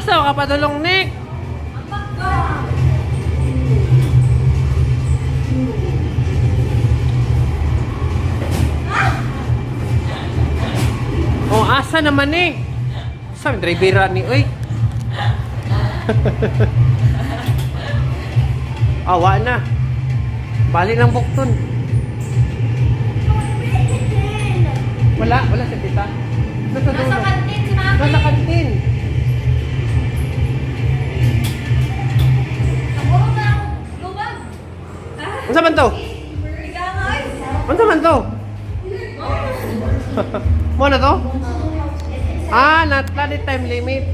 Asa ka padulong, Nick? Oh, asa naman, Nick? Sabi, drivera ni, uy. Awa na. Bali ng bukton. Wala si tita. Nasa kantin si Mami. Nasa kantin. Siguro na ako lubag. Ano man to? Ligangay. Ano man to? Mo na to? Ah, not time limit.